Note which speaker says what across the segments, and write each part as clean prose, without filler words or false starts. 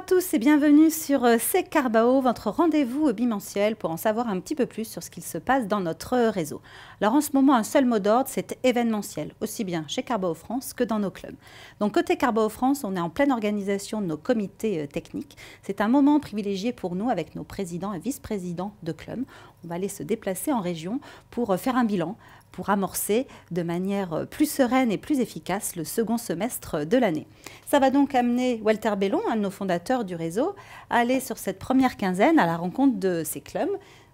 Speaker 1: tous et bienvenue sur C'est Carbao, votre rendez-vous bimensuel pour en savoir un petit peu plus sur ce qu'il se passe dans notre réseau. Alors en ce moment, un seul mot d'ordre, c'est événementiel, aussi bien chez Carbao France que dans nos clubs. Donc côté Carbao France, on est en pleine organisation de nos comités techniques. C'est un moment privilégié pour nous avec nos présidents et vice-présidents de clubs. On va aller se déplacer en région pour faire un bilan, pour amorcer de manière plus sereine et plus efficace le second semestre de l'année. Ça va donc amener Walter Bellon, un de nos fondateurs du réseau, à aller sur cette première quinzaine à la rencontre de ces clubs,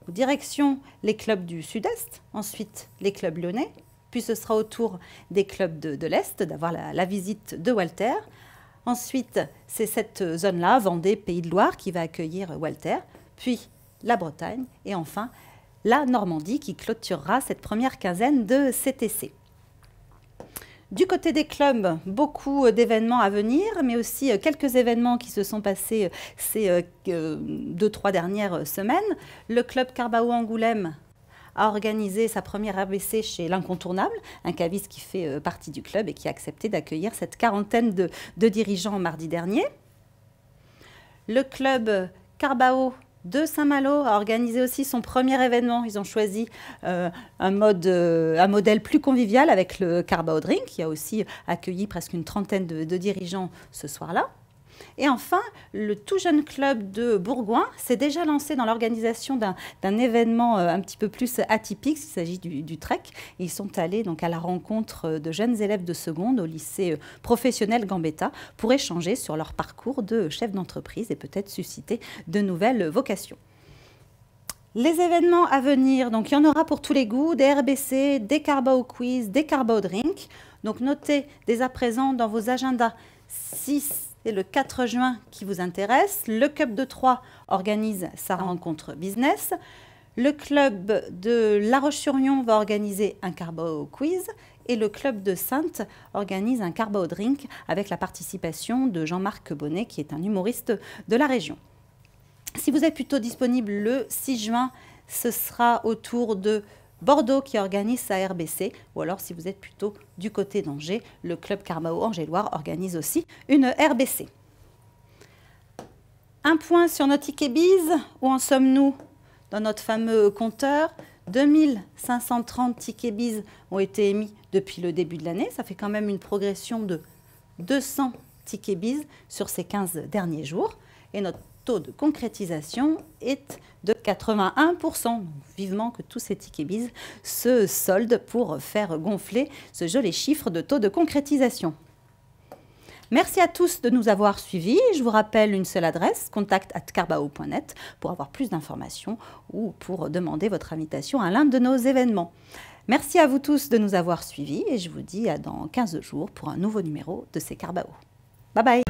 Speaker 1: direction les clubs du Sud-Est, ensuite les clubs lyonnais, puis ce sera au tour des clubs de l'Est d'avoir la visite de Walter. Ensuite, c'est cette zone-là, Vendée, Pays de Loire, qui va accueillir Walter, puis la Bretagne et enfin la Normandie qui clôturera cette première quinzaine de CTC. Du côté des clubs, beaucoup d'événements à venir, mais aussi quelques événements qui se sont passés ces 2-3 dernières semaines. Le club Carbao Angoulême a organisé sa première RBC chez l'Incontournable, un caviste qui fait partie du club et qui a accepté d'accueillir cette quarantaine de dirigeants mardi dernier. Le club Carbao de Saint-Malo a organisé aussi son premier événement. Ils ont choisi un modèle plus convivial avec le Carbao Drink, qui a aussi accueilli presque une trentaine de dirigeants ce soir-là. Et enfin, le tout jeune club de Bourgoin s'est déjà lancé dans l'organisation d'un événement un petit peu plus atypique. Il s'agit du trek. Ils sont allés donc à la rencontre de jeunes élèves de seconde au lycée professionnel Gambetta pour échanger sur leur parcours de chef d'entreprise et peut-être susciter de nouvelles vocations. Les événements à venir, donc il y en aura pour tous les goûts, des RBC, des Carbao Quiz, des Carbao Drink. Donc notez dès à présent dans vos agendas 6 et le 4 juin qui vous intéresse. Le club de Troyes organise sa rencontre business. Le club de La Roche-sur-Yon va organiser un Carbao Quiz. Et le club de Saintes organise un Carbao Drink avec la participation de Jean-Marc Bonnet, qui est un humoriste de la région. Si vous êtes plutôt disponible le 6 juin, ce sera au tour de Bordeaux qui organise sa RBC, ou alors si vous êtes plutôt du côté d'Angers, le club Carbao Angéloire organise aussi une RBC. Un point sur notre ticket bise, où en sommes-nous dans notre fameux compteur? 2530 tickets bise ont été émis depuis le début de l'année, ça fait quand même une progression de 200 tickets bise sur ces 15 derniers jours, et notre taux de concrétisation est de 81%. Donc, vivement que tous ces tickets bise se soldent pour faire gonfler ce joli chiffre de taux de concrétisation. Merci à tous de nous avoir suivis. Je vous rappelle une seule adresse, contact@carbao.net, pour avoir plus d'informations ou pour demander votre invitation à l'un de nos événements. Merci à vous tous de nous avoir suivis et je vous dis à dans 15 jours pour un nouveau numéro de C'est Carbao. Bye bye.